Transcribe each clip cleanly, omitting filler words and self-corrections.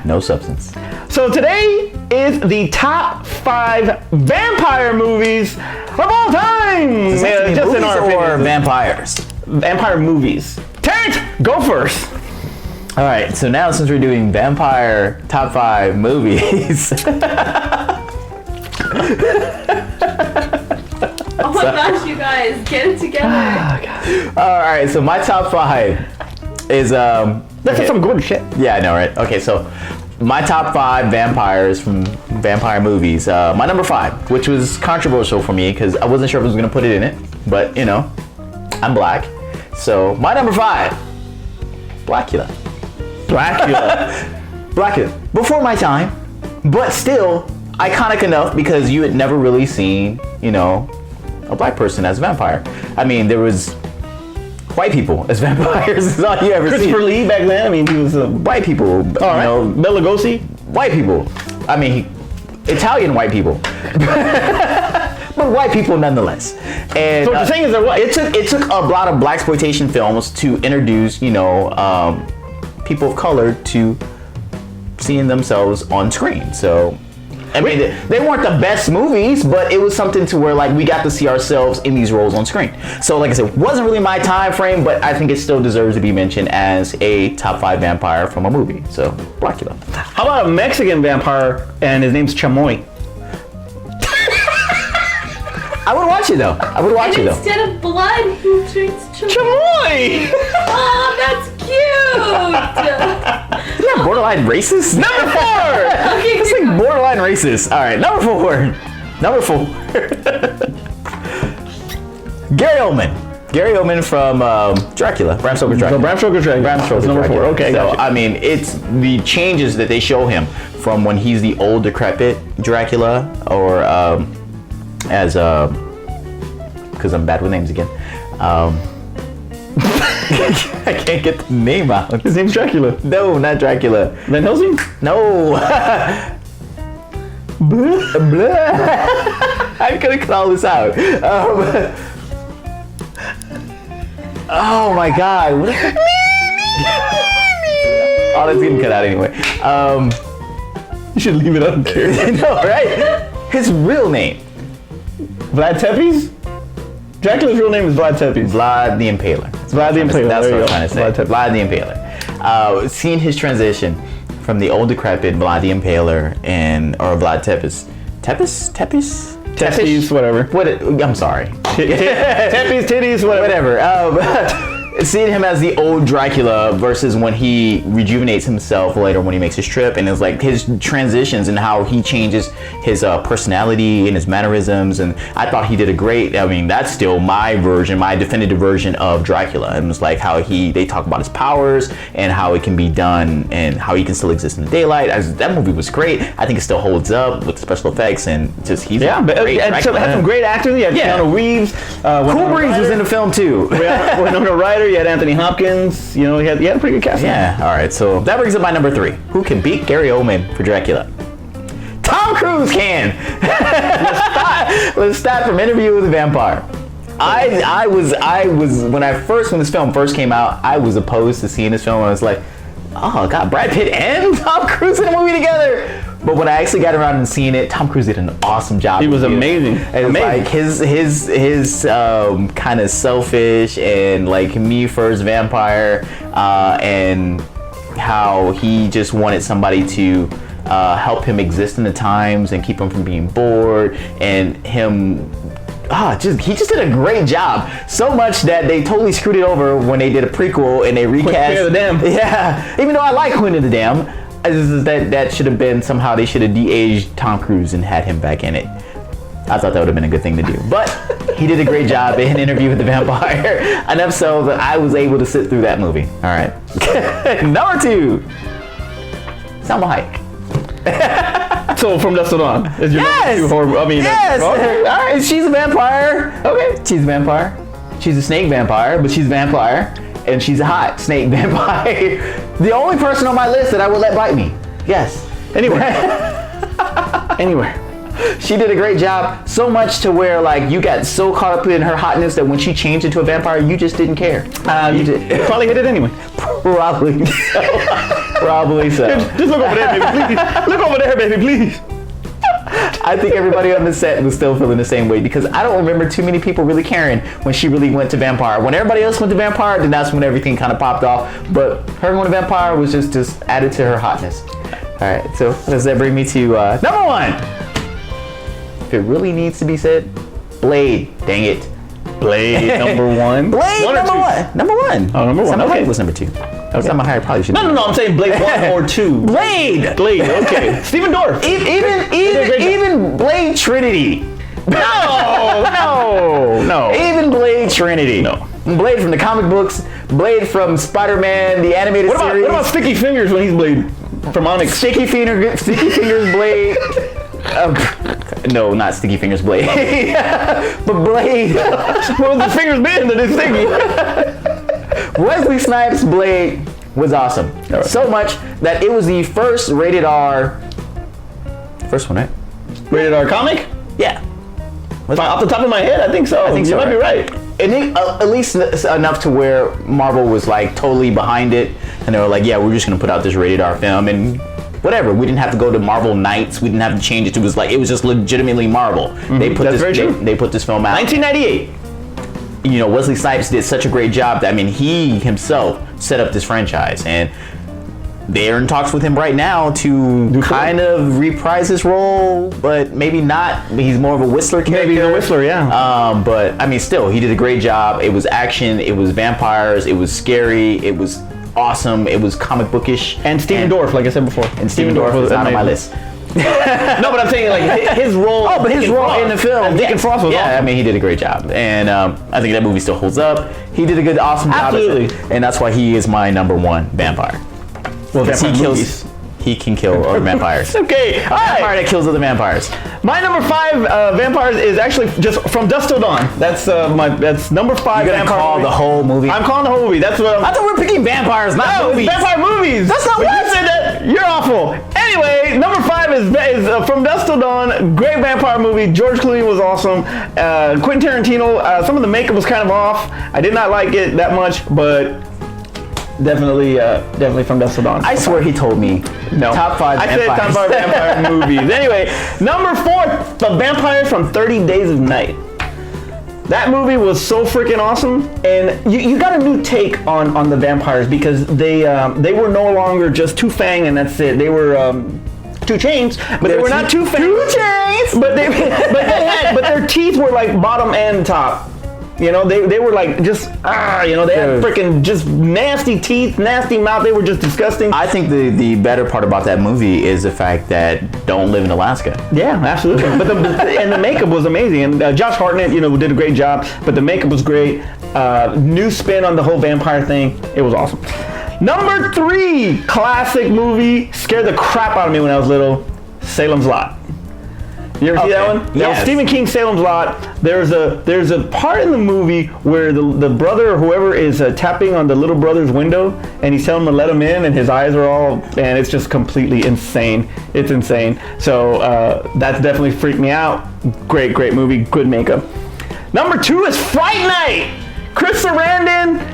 No substance. So today is the top 5 vampire movies of all time. Just in our or vampires? Vampire movies. Terrence, go first. All right, so now since we're doing vampire top 5 movies. Oh my gosh, you guys, get it together. All right, so my top 5 is That's some good shit. Yeah, I know, right? Okay, so my top 5 vampires from vampire movies. My number 5, which was controversial for me because I wasn't sure if I was gonna put it in it, but you know, I'm black. So my number 5, Blackula. Blackula. Before my time, but still iconic enough because you had never really seen, you know, a black person as a vampire. I mean, there was white people as vampires is all you ever see. Christopher Lee back then, I mean, he was white people. All right. You know, Bela Lugosi, white people. I mean, Italian white people. But white people nonetheless. And So what you're saying is they're white? It took a lot of blaxploitation films to introduce, you know, people of color to seeing themselves on screen. So I mean, they weren't the best movies, but it was something to where like we got to see ourselves in these roles on screen. So like I said, wasn't really my time frame, but I think it still deserves to be mentioned as a top 5 vampire from a movie. So Blackula. How about a Mexican vampire and his name's Chamoy? I would watch it though. I would watch And it though. instead of blood, he drinks chamoy. Chamoy! Oh, that's cute. Isn't that borderline racist? Number 4! Okay, It's like borderline racist. All right, number 4. Number 4. Gary Oldman. Gary Oldman from Dracula. Bram Stoker's Dracula. So Bram Stoker's Dracula. Bram Stoker's That's number 4. Dracula. Okay, so gotcha. I mean, it's the changes that they show him from when he's the old decrepit Dracula, or as because I'm bad with names again. I can't get the name out. His name's Dracula. No, not Dracula. Van Helsing? No. I couldn't call this out. Oh my God. What oh, that's getting cut out anyway. You should leave it up there. No, right? His real name. Vlad Tepes? Dracula's real name is Vlad Tepes. Vlad the Impaler. Vlad the Impaler. That's There what you I'm go. trying to say. Vlad Tepes. Vlad the Impaler. Seeing his transition from the old decrepit Vlad the Impaler or Vlad Tepes. Tepes? Tepes, whatever. I'm sorry. Tepes, titties, whatever. Seeing him as the old Dracula versus when he rejuvenates himself later when he makes his trip, and it's like his transitions and how he changes his personality and his mannerisms, and I thought he did a great. I mean, that's still my version, my definitive version of Dracula. And it's like how they talk about his powers and how it can be done and how he can still exist in the daylight. That movie was great. I think it still holds up with special effects and just he's great. Had some great actors. You had Keanu Reeves. Cool Breeze was in the film too. Winona Ryder. You had Anthony Hopkins. You know, he had a pretty good cast. Yeah, all right. So that brings up my number 3. Who can beat Gary Oldman for Dracula? Tom Cruise can. Let's start from Interview with a Vampire. I was when this film first came out, I was opposed to seeing this film. I was like, oh God, Brad Pitt and Tom Cruise in a movie together. But when I actually got around and seeing it, Tom Cruise did an awesome job. He was amazing. And like his kind of selfish and like me first vampire, and how he just wanted somebody to help him exist in the times and keep him from being bored, and him. He just did a great job. So much that they totally screwed it over when they did a prequel and they recast. Queen of the Dam. Yeah, even though I like Queen of the Dam, that should have been somehow they should have de-aged Tom Cruise and had him back in it. I thought that would have been a good thing to do. But he did a great job in Interview with the Vampire. Enough so that I was able to sit through that movie. All right. Number 2, Salma Hayek. So From Dusk Till Dawn is your Yes! number 2 horror. I mean, Yes! okay. All right, she's a vampire. Okay, she's a vampire. She's a snake vampire, but she's a vampire. And she's a hot snake vampire. The only person on my list that I would let bite me. Yes. Anywhere. She did a great job, so much to where like you got so caught up in her hotness that when she changed into a vampire, you just didn't care. You probably hit it anyway. Probably so. Probably so. Just look over there, baby, please. Look over there, baby, please. I think everybody on the set was still feeling the same way because I don't remember too many people really caring when she really went to vampire. When everybody else went to vampire, then that's when everything kind of popped off. But her going to vampire was just added to her hotness. All right, so does that bring me to number one? If it really needs to be said, Blade. Dang it. Blade number one. Blade number one. Number one. Oh, number one. Blade Okay. was number two. Okay. I'm higher, probably should. No. I'm saying Blade 1 or 2. Blade. Blade. Okay. Stephen Dorff. Even Blade Trinity. No. Even Blade Trinity. No. Blade from the comic books. Blade from Spider-Man, the animated series. What about Sticky Fingers when he's Blade from Onyx? Sticky Fingers Blade. No, not Sticky Fingers Blade. But Blade. Well, the fingers been that it's sticky. Wesley Snipes' Blade was awesome. Right. So much that it was the first rated R. First one, right? Rated R comic? Yeah. Off the top of my head, I think so. I think you so, might be right. And at least enough to where Marvel was like totally behind it, and they were like, "Yeah, we're just gonna put out this rated R film and whatever." We didn't have to go to Marvel Nights. We didn't have to change it. It was just legitimately Marvel. They put they put this film out. 1998. You know, Wesley Snipes did such a great job that, I mean, he himself set up this franchise, and they're in talks with him right now to kind of reprise his role, but maybe not. He's more of a Whistler character. Maybe the Whistler, yeah. But I mean, still, he did a great job. It was action. It was vampires. It was scary. It was awesome. It was comic bookish. And Stephen Dorff, like I said before. And Stephen Dorff was not on my list. No, but I'm saying like his role. Oh, but his role in the film, Deacon Frost was awesome. I mean, he did a great job, and I think that movie still holds up. He did a good, awesome job. Absolutely. And that's why he is my number one vampire. Well, He can kill other vampires. Okay, all right. Vampire that kills other vampires. My number 5 vampires is actually just From Dusk Till Dawn. That's number 5. You're gonna call the whole movie? I'm calling the whole movie. That's what I thought we were picking vampires, not No, movies. it's vampire movies. That's not When what you said that. You're awful. Anyway, number 5 is From Dusk Till Dawn. Great vampire movie. George Clooney was awesome. Quentin Tarantino. Some of the makeup was kind of off. I did not like it that much, but definitely From Dusk Till Dawn. I swear he told me. No. Top 5 I said vampires. top 5 vampire movies. Anyway, number 4, The Vampire from 30 Days of Night. That movie was so freaking awesome, and you got a new take on the vampires because they were no longer just Two Fang and that's it. They were Two Chains, but they were not Two Fang. Two Chains. But but their teeth were like bottom and top. You know, they were like just they had freaking just nasty teeth, nasty mouth. They were just disgusting. I think the better part about that movie is the fact that don't live in Alaska. Yeah, absolutely. But the makeup was amazing, and Josh Hartnett, did a great job. But the makeup was great. New spin on the whole vampire thing. It was awesome. Number 3, classic movie, scared the crap out of me when I was little. Salem's Lot. You ever see that one? Yes. That was Stephen King's Salem's Lot. There's a part in the movie where the brother or whoever is tapping on the little brother's window, and he's telling him to let him in, and his eyes are all, and it's just completely insane. It's insane. So that's definitely freaked me out. Great movie, good makeup. Number 2 is Fright Night. Chris Sarandon.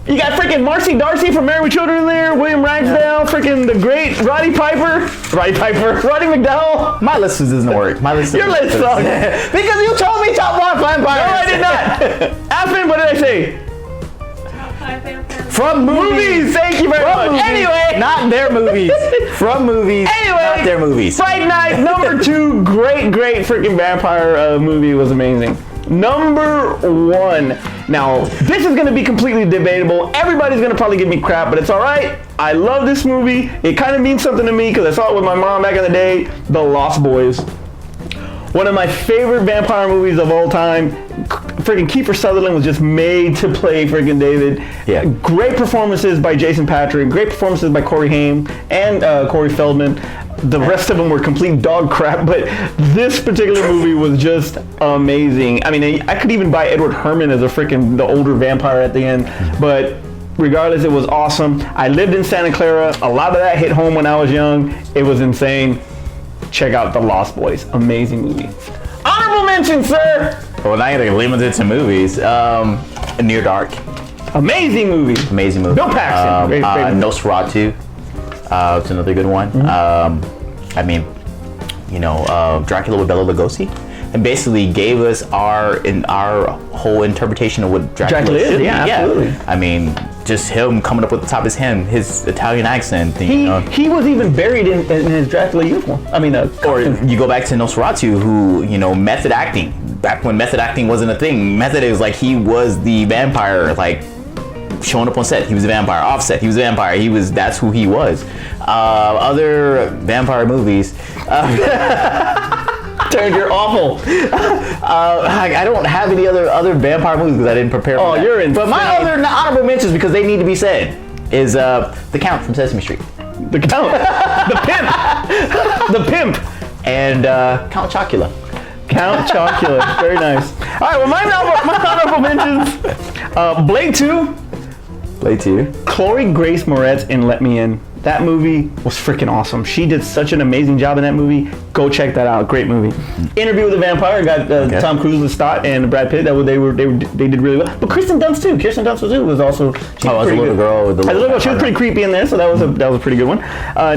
You got freaking Marcy Darcy from Married with Children in there, William Ragsdale, freaking the great Roddy McDowell. My list doesn't work. Your list sucks. Because you told me top 1 vampires. No, I did not. Aspen, what did I say? Top 5 vampires. From movies. Thank you very much. Movies, Anyway. not their movies. From movies. Anyway. Not their movies. Fright Night, number 2, great freaking vampire movie, was amazing. Number 1. Now, this is going to be completely debatable. Everybody's going to probably give me crap, but it's all right. I love this movie. It kind of means something to me because I saw it with my mom back in the day. The Lost Boys. One of my favorite vampire movies of all time. Freaking Kiefer Sutherland was just made to play freaking David. Yeah. Great performances by Jason Patric. Great performances by Corey Haim and Corey Feldman. The rest of them were complete dog crap, but this particular movie was just amazing. I mean, I could even buy Edward Herrmann as the older vampire at the end, but regardless, it was awesome. I lived in Santa Clara. A lot of that hit home when I was young. It was insane. Check out The Lost Boys. Amazing movie. Honorable mention, sir. Well, now you're going to limit it to movies. Near Dark. Amazing movie. Amazing movie. Bill Paxton. Great movie. Nosferatu. It's another good one. I mean, you know, Dracula with Bela Lugosi, and basically gave us our whole interpretation of what Dracula is. should be. Yeah, absolutely. I mean, just him coming up with the top of his head, his Italian accent. You know. He was even buried in his Dracula uniform. I mean, Or you go back to Nosferatu, who, you know, method acting. Back when method acting wasn't a thing, method is like he was the vampire, like showing up on set. He was a vampire. Off set, he was a vampire. That's who he was. Other vampire movies. Turn, you're awful. I don't have any other vampire movies because I didn't prepare. Oh, for that. you're insane. But my other honorable mentions, because they need to be said, is The Count from Sesame Street. The Count, the pimp, And Count Chocula. Count Chocula. Very nice. All right, well, my honorable mentions: Blade 2, Play 2. Chloe Grace Moretz in Let Me In. That movie was freaking awesome. She did such an amazing job in that movie. Go check that out. Great movie. Interview with the Vampire got Tom Cruise, Lestat, and Brad Pitt. They did really well. But Kirsten Dunst too. Kirsten Dunst was also. As a little girl with the little she was pretty creepy in there, so that was a pretty good one.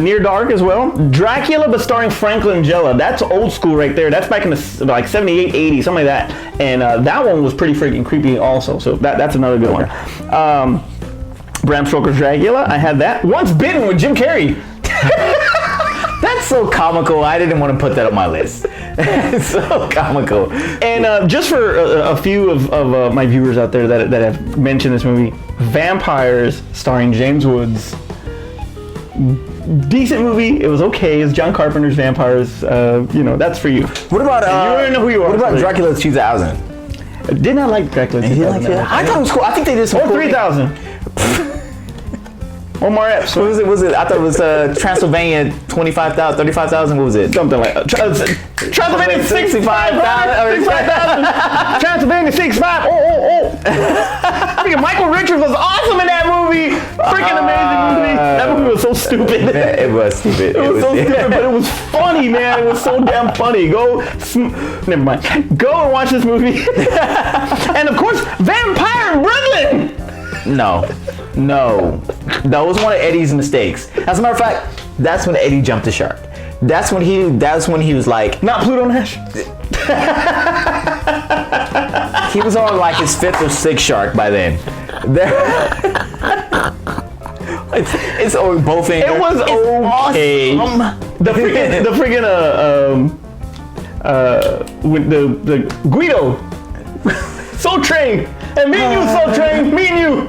Near Dark as well. Dracula, but starring Frank Langella. That's old school right there. That's back in the like 78, 80, something like that. And that one was pretty freaking creepy also. So that's another good one. Bram Stoker's Dracula, I had that. Once Bitten with Jim Carrey. That's so comical. I didn't want to put that on my list. It's so comical. And just for a few of my viewers out there that have mentioned this movie, Vampires, starring James Woods. Decent movie. It was okay. It's John Carpenter's Vampires. You know, that's for you. What about you already know who you are. What about Dracula 2000? Did not like Dracula 2000. I thought it was cool. I think they did some Or cool 3000. One more eps. What was it? I thought it was Transylvania 25,000, 35,000. What was it? Something like Transylvania 65,000. Transylvania 65. Freaking Michael Richards was awesome in that movie. Freaking amazing movie. That movie was so stupid. It was stupid. It was so stupid, but it was funny, man. It was so damn funny. Never mind. Go and watch this movie. And of course, Vampire in Brooklyn. No. That was one of Eddie's mistakes. As a matter of fact, that's when Eddie jumped the shark. That's when he was like, not Pluto Nash. He was on like his 5th or 6th shark by then. It's Bowfinger. It was okay. Awesome. The freaking with the Guido, Soul Train, and me and you, Soul Train, me and you.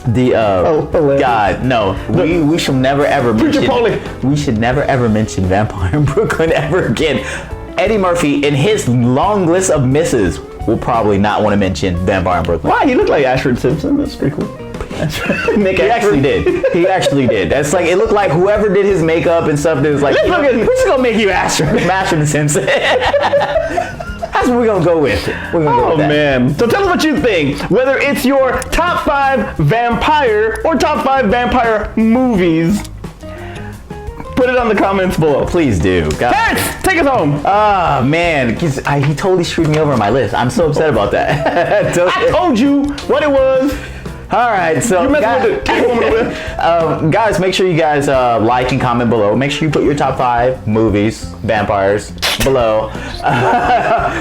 God, no. We should never ever mention Vampire in Brooklyn ever again. Eddie Murphy, in his long list of misses, will probably not want to mention Vampire in Brooklyn. Wow, he looked like Ashford Simpson. That's pretty cool. He actually did. That's like, it looked like whoever did his makeup and stuff, was like, we're just gonna make you Ashford Simpson. That's what we're gonna go with. Man. So tell us what you think. Whether it's your top 5 vampire or top 5 vampire movies. Put it on the comments below. Please do. Terrence, take us home. Ah, man. He totally screwed me over on my list. I'm so upset about that. I told you what it was. All right, so guys, make sure you guys like and comment below. Make sure you put your top 5 movies, vampires, below.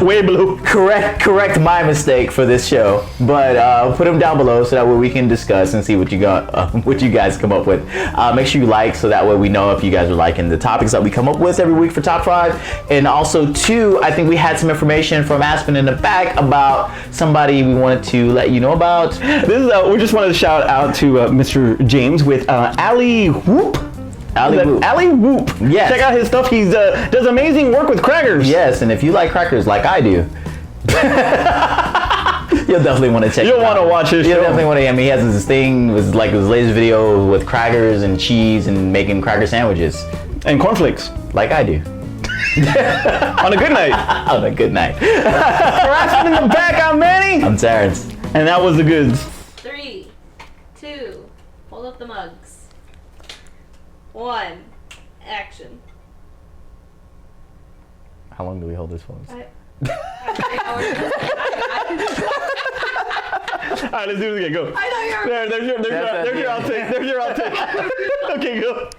Way below. Correct my mistake for this show, but put them down below so that way we can discuss and see what you guys come up with. Make sure you like so that way we know if you guys are liking the topics that we come up with every week for top 5. And also 2, I think we had some information from Aspen in the back about somebody we wanted to let you know about. This is we just wanted to shout out to Mr. James with Alley Whoop. Alley Whoop. Yes. Check out his stuff. He does amazing work with crackers. Yes, and if you like crackers like I do, you'll definitely want to check. You'll want to watch his show. You'll definitely want to. I mean, he has this thing with like his latest video with crackers and cheese and making cracker sandwiches and cornflakes, like I do. On a good night. On a good night. For Aspen in the back, I'm Manny. I'm Terrence. And that was the goods. 3, 2, hold up the mugs. 1, action. How long do we hold this for? All right, let's do it again. Go. I know you're. There's your outtake. Okay, go.